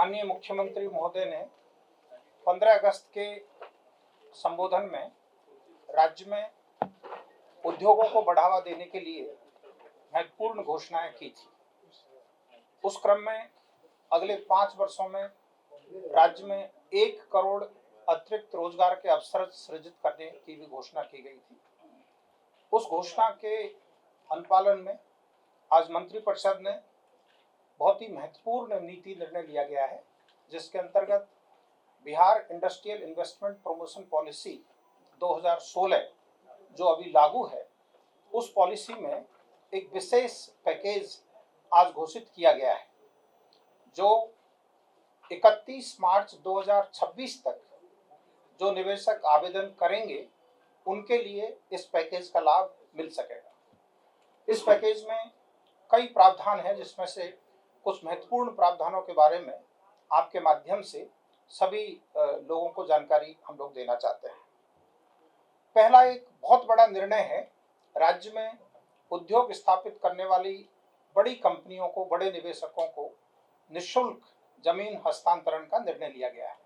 माननीय मुख्यमंत्री महोदय ने 15 अगस्त के संबोधन में राज्य में उद्योगों को बढ़ावा देने के लिए महत्वपूर्ण घोषणाएं की थी। उस क्रम में अगले 5 वर्षों में राज्य में 1 करोड़ अतिरिक्त रोजगार के अवसर सृजित करने की भी घोषणा की गई थी। उस घोषणा के अनुपालन में आज मंत्रिपरिषद ने बहुत ही महत्वपूर्ण नीति निर्णय लिया गया है, जिसके अंतर्गत Bihar industrial investment promotion policy 2016 जो अभी लागू है, उस पॉलिसी में एक विशेष पैकेज आज घोषित किया गया है, जो 31 मार्च 2026 तक जो निवेशक आवेदन करेंगे उनके लिए इस पैकेज का लाभ मिल सकेगा। इस पैकेज में कई प्रावधान हैं, जिसमें से कुछ महत्वपूर्ण प्रावधानों के बारे में आपके माध्यम से सभी लोगों को जानकारी हम लोग देना चाहते हैं। पहला एक बहुत बड़ा निर्णय है, राज्य में उद्योग स्थापित करने वाली बड़ी कंपनियों को, बड़े निवेशकों को निःशुल्क जमीन हस्तांतरण का निर्णय लिया गया है।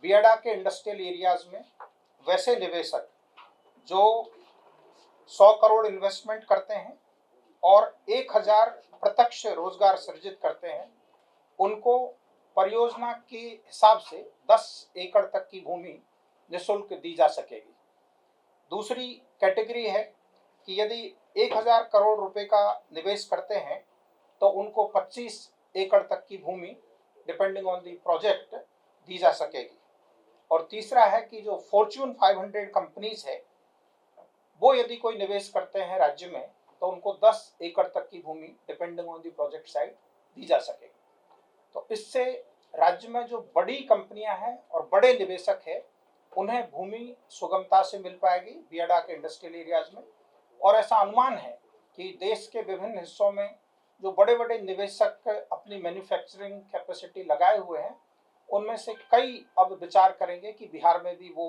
बियाडा के इंडस्ट्रियल एरियाज में वैसे निवेशक जो 100 करोड़ इन्वेस्टमेंट करते हैं और 1000 प्रत्यक्ष रोजगार सृजित करते हैं, उनको परियोजना के हिसाब से 10 एकड़ तक की भूमि निःशुल्क दी जा सकेगी। दूसरी कैटेगरी है कि यदि 1000 करोड़ रुपए का निवेश करते हैं तो उनको 25 एकड़ तक की भूमि डिपेंडिंग ऑन द प्रोजेक्ट दी जा सकेगी। और तीसरा है कि जो फॉर्च्यून 500 कंपनीज है, वो यदि कोई निवेश करते हैं राज्य में तो उनको 10 एकड़ तक की भूमि depending on the project site दी जा सकेगी। तो इससे राज्य में जो बड़ी कंपनियां हैं और बड़े निवेशक हैं, उन्हें भूमि सुगमता से मिल पाएगी बियाडा के इंडस्ट्रियल एरियाज में। और ऐसा अनुमान है कि देश के विभिन्न हिस्सों में जो बड़े बड़े निवेशक अपनी मैन्युफैक्चरिंग कैपेसिटी लगाए हुए हैं, उनमें से कई अब विचार करेंगे कि बिहार में भी वो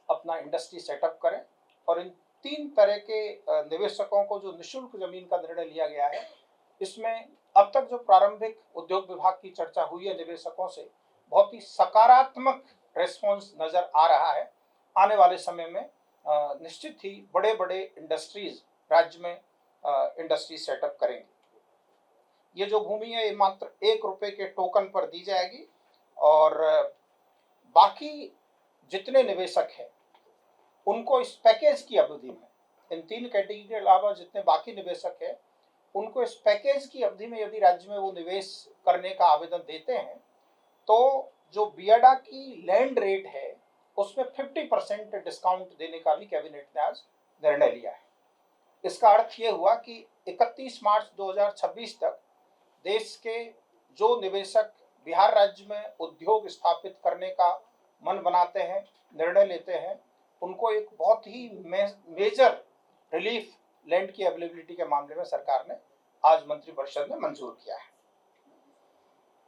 अपना इंडस्ट्री सेटअप करें। और इन 3 तरह के निवेशकों को जो निःशुल्क जमीन का निर्णय लिया गया है, इसमें अब तक जो प्रारंभिक उद्योग विभाग की चर्चा हुई है निवेशकों से, बहुत ही सकारात्मक रेस्पॉन्स नजर आ रहा है। आने वाले समय में निश्चित ही बड़े बड़े इंडस्ट्रीज राज्य में इंडस्ट्री सेटअप करेंगे। ये जो भूमि है, ये मात्र 1 रुपए के टोकन पर दी जाएगी और बाकी जितने निवेशक हैं उनको इस पैकेज की अवधि में, इन 3 कैटेगरी के अलावा जितने बाकी निवेशक हैं, उनको इस पैकेज की अवधि में यदि राज्य में वो निवेश करने का आवेदन देते हैं तो जो बियाडा की लैंड रेट है उसमें 50% डिस्काउंट देने का भी कैबिनेट ने आज निर्णय लिया है। इसका अर्थ ये हुआ कि 31 मार्च 2026 तक देश के जो निवेशक बिहार राज्य में उद्योग स्थापित करने का मन बनाते हैं, निर्णय लेते हैं, उनको एक बहुत ही मेजर रिलीफ लैंड की अवेलेबिलिटी के मामले में सरकार ने आज मंत्रिपरिषद ने मंजूर किया है।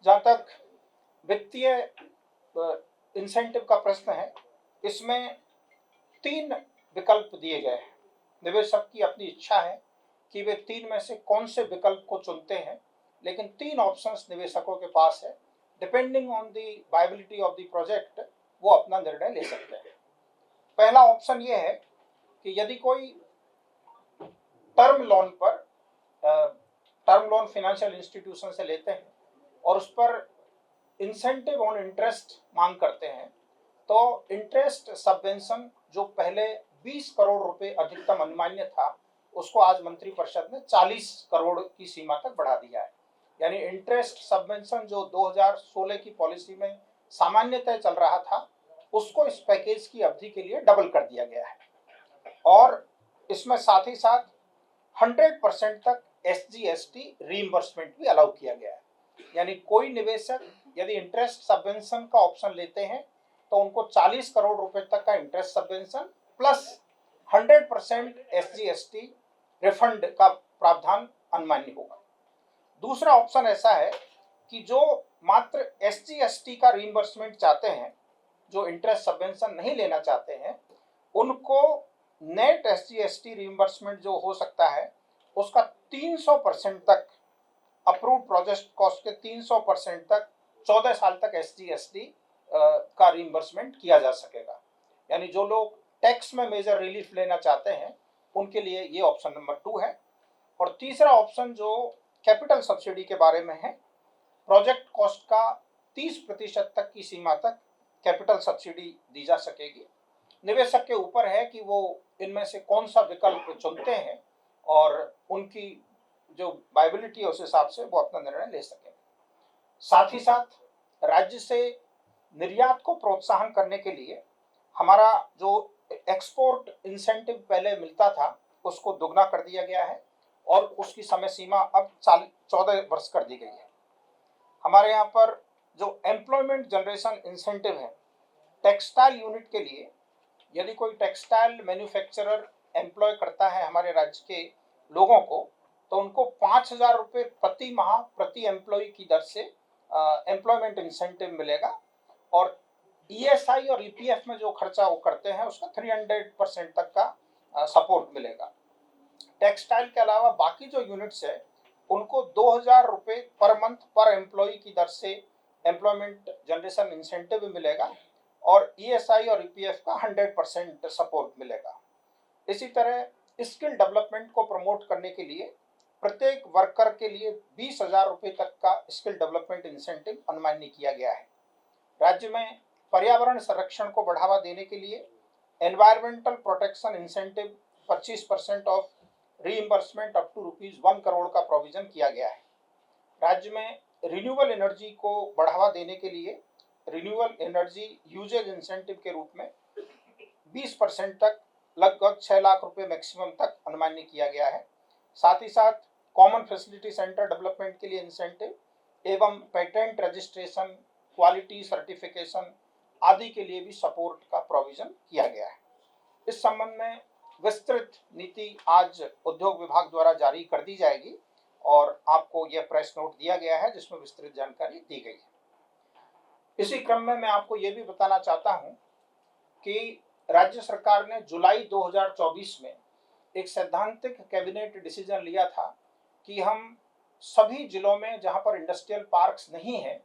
जहां तक वित्तीय इंसेंटिव का प्रश्न है, इसमें 3 विकल्प दिए गए हैं। निवेशक की अपनी इच्छा है कि वे 3 में से कौन से विकल्प को चुनते हैं, लेकिन 3 ऑप्शंस निवेशकों के पास है। Depending on the viability of the project वो अपना निर्णय ले सकते हैं। पहला ऑप्शन ये है कि यदि कोई टर्म लोन फाइनेंशियल इंस्टीट्यूशन से लेते हैं और उस पर इंसेंटिव ऑन इंटरेस्ट मांग करते हैं, तो इंटरेस्ट सबवेंशन जो पहले 20 करोड़ रुपए अधिकतम अनुमान्य था, उसको आज मंत्रिपरिषद ने 40 करोड़ की सीमा तक बढ़ा दिया है। यानी इंटरेस्ट सबवेंशन जो 2016 की पॉलिसी में सामान्यतः चल रहा था, उसको इस पैकेज की अवधि के लिए डबल कर दिया गया है। और इसमें साथ ही साथ 100% तक SGST रीइंबर्समेंट भी अलाउ किया गया है। यानी कोई निवेशक यदि इंटरेस्ट सबवेंशन का ऑप्शन लेते हैं तो उनको 40 करोड़ रुपए तक का interest subvention plus 100% SGST refund का प्रावधान अनमान्य होगा। दूसरा ऑप्शन ऐसा है कि जो मात्र SGST का रीइंबर्समेंट चाहते हैं, जो इंटरेस्ट सबवेंशन नहीं लेना चाहते हैं, उनको नेट SGST रीइंबर्समेंट जो हो सकता है उसका 300% तक, अप्रूव्ड प्रोजेक्ट कॉस्ट के 300% तक 14 साल तक SG/ST का रिइंबर्समेंट किया जा सकेगा। यानी जो लोग टैक्स में मेजर रिलीफ लेना चाहते हैं उनके लिए ये ऑप्शन नंबर 2 है। और तीसरा ऑप्शन जो कैपिटल सब्सिडी के बारे में है, प्रोजेक्ट कॉस्ट का 30% तक की सीमा तक कैपिटल सब्सिडी दी जा सकेगी। निवेशक के ऊपर है कि वो इनमें से कौन सा विकल्प चुनते हैं और उनकी जो वायबिलिटी है उस हिसाब से वो अपना निर्णय ले सकेंगे। साथ ही साथ राज्य से निर्यात को प्रोत्साहन करने के लिए हमारा जो एक्सपोर्ट इंसेंटिव पहले मिलता था उसको दुगना कर दिया गया है और उसकी समय सीमा अब 14 वर्ष कर दी गई है। हमारे यहाँ पर जो एम्प्लॉयमेंट जनरेशन इंसेंटिव है टेक्सटाइल यूनिट के लिए, यदि कोई टेक्सटाइल मैन्युफैक्चरर एम्प्लॉय करता है हमारे राज्य के लोगों को, तो उनको 5,000 रुपये प्रति माह प्रति एम्प्लॉय की दर से एम्प्लॉयमेंट इंसेंटिव मिलेगा और ESI और EPF में जो खर्चा वो करते हैं उसका 300% तक का सपोर्ट मिलेगा। टेक्सटाइल के अलावा बाकी जो यूनिट्स है उनको 2,000 रुपये पर मंथ पर एम्प्लॉय की दर से एम्प्लॉयमेंट जनरेशन इंसेंटिव मिलेगा और ESI और EPF का 100% सपोर्ट मिलेगा। इसी तरह स्किल डेवलपमेंट को प्रमोट करने के लिए प्रत्येक वर्कर के लिए 20,000 रुपये तक का स्किल डेवलपमेंट इंसेंटिव अनुमानित किया गया है। राज्य में पर्यावरण संरक्षण को बढ़ावा देने के लिए environmental protection incentive 25% of reimbursement up to ₹1 crore का प्रोविजन किया गया है। राज्य में रिन्यूएबल एनर्जी को बढ़ावा देने के लिए रिन्यूएबल एनर्जी यूजेज इंसेंटिव के रूप में 20% तक लगभग 6 लाख रुपए मैक्सिमम तक अनुमानित किया गया है। साथ ही साथ कॉमन फैसिलिटी सेंटर डेवलपमेंट के लिए इंसेंटिव एवं पेटेंट रजिस्ट्रेशन, क्वालिटी सर्टिफिकेशन आदि के लिए भी सपोर्ट का प्रोविजन किया गया है। इस संबंध में विस्तृत नीति आज उद्योग विभाग द्वारा जारी कर दी जाएगी और आपको यह प्रेस नोट दिया गया है जिसमें विस्तृत जानकारी दी गई है। इसी क्रम में मैं आपको यह भी बताना चाहता हूं कि राज्य सरकार ने जुलाई 2024 में एक सैद्धांतिक कैबिनेट डिसीजन लिया था कि हम सभी जिलों में जहां पर इंडस्ट्रियल पार्क्स नहीं है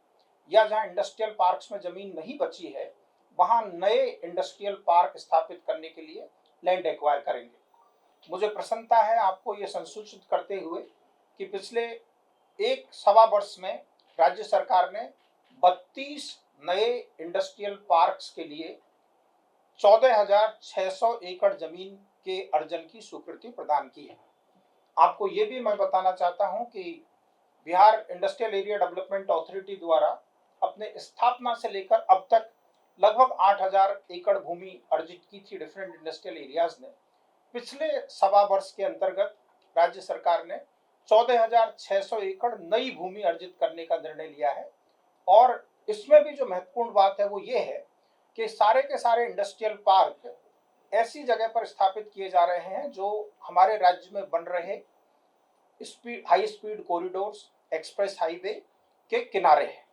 या जहां इंडस्ट्रियल पार्क्स में जमीन नहीं बची है वहां नए इंडस्ट्रियल पार्क स्थापित करने के लिए लैंड एक्वायर करेंगे। मुझे प्रसन्नता है आपको ये संसूचित करते हुए कि पिछले 1.25 वर्ष में राज्य सरकार ने 32 नए इंडस्ट्रियल पार्क्स के लिए 14,600 एकड़ जमीन के अर्जन की स्वीकृति प्रदान की है। आपको ये भी मैं बताना चाहता हूं कि Bihar industrial area development authority द्वारा अपने स्थापना से लेकर अब तक लगभग 8,000 एकड़ भूमि अर्जित की थी डिफरेंट इंडस्ट्रियल एरियाज ने। पिछले 1.25 वर्ष के अंतर्गत राज्य सरकार ने 14,600 एकड़ नई भूमि अर्जित करने का निर्णय लिया है और इसमें भी जो महत्वपूर्ण बात है वो ये है कि सारे के सारे इंडस्ट्रियल पार्क ऐसी जगह पर स्थापित किए जा रहे हैं जो हमारे राज्य में बन रहे high speed corridors, express highway के किनारे है।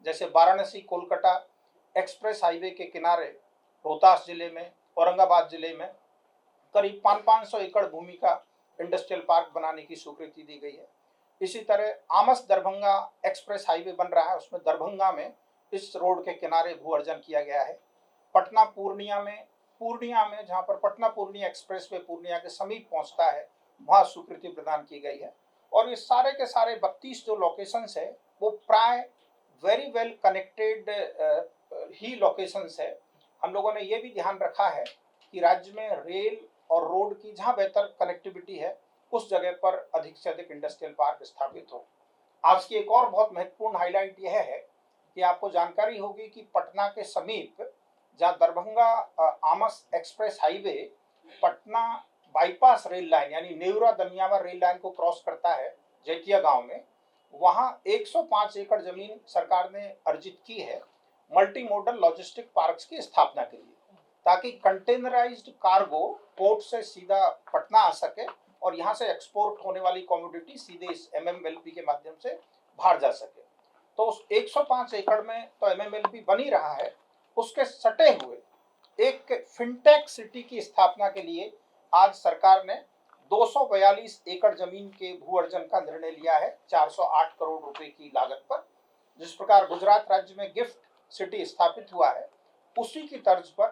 जैसे वाराणसी कोलकाता एक्सप्रेस हाईवे के किनारे रोहतास जिले में, औरंगाबाद जिले में करीब 500 एकड़ भूमि का इंडस्ट्रियल पार्क बनाने की स्वीकृति दी गई है। इसी तरह आमस दरभंगा एक्सप्रेस हाईवे बन रहा है, उसमें दरभंगा में इस रोड के किनारे भू अर्जन किया गया है। पटना पूर्णिया में जहां पर पटना पूर्णिया एक्सप्रेस वे पूर्णिया के समीप पहुंचता है वहां स्वीकृति प्रदान की गई है। और ये सारे के सारे 32 जो लोकेशंस है वो प्राय वेरी वेल कनेक्टेड ही लोकेशंस है। हम लोगों ने ये भी ध्यान रखा है कि राज्य में रेल और रोड की जहां बेहतर कनेक्टिविटी है उस जगह पर अधिक से अधिक इंडस्ट्रियल पार्क स्थापित हो। आज की एक और बहुत महत्वपूर्ण हाईलाइट यह है कि आपको जानकारी होगी कि पटना के समीप जहां Darbhanga Amas express highway Patna bypass rail line यानी नेवरा दनियावार रेल लाइन को क्रॉस करता है जैतिया गांव में, वहां 105 एकड़ जमीन सरकार ने अर्जित की है मल्टी मॉडल लॉजिस्टिक पार्क्स की स्थापना के लिए, ताकि कंटेनराइज्ड कार्गो पोर्ट से सीधा पटना आ सके और यहाँ से एक्सपोर्ट होने वाली कमोडिटी सीधे इस MMLP के माध्यम से बाहर जा सके। तो उस 105 एकड़ में तो MMLP बन ही रहा है, उसके सटे हुए एक फिनटेक सिटी की स्थापना के लिए आज सरकार ने 242 एकड़ जमीन के भू अर्जन का निर्णय लिया है 408 करोड़ रुपए की लागत पर, जिस प्रकार गुजरात राज्य में गिफ्ट सिटी स्थापित हुआ है, उसी की तर्ज पर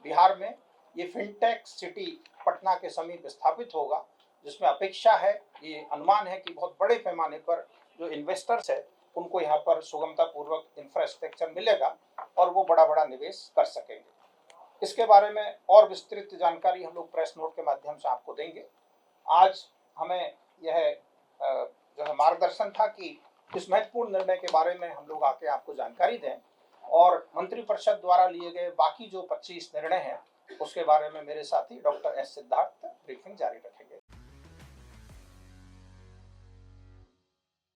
बिहार में ये फिनटेक सिटी पटना के समीप स्थापित होगा, जिसमें अपेक्षा है, ये अनुमान है कि बहुत बड़े पैमाने पर जो इन्वेस्टर्स है उनको यहाँ पर सुगमता पूर्वक इंफ्रास्ट्रक्चर मिलेगा और वो बड़ा बड़ा निवेश कर सकेंगे। इसके बारे में और विस्तृत जानकारी हम लोग प्रेस नोट के माध्यम से आपको देंगे। आज हमें यह जो है मार्गदर्शन था कि इस महत्वपूर्ण निर्णय के बारे में हम लोग आके आपको जानकारी दें और मंत्रिपरिषद द्वारा लिए गए बाकी जो 25 निर्णय हैं उसके बारे में मेरे साथी डॉक्टर एस सिद्धार्थ ब्रीफिंग जारी रखें।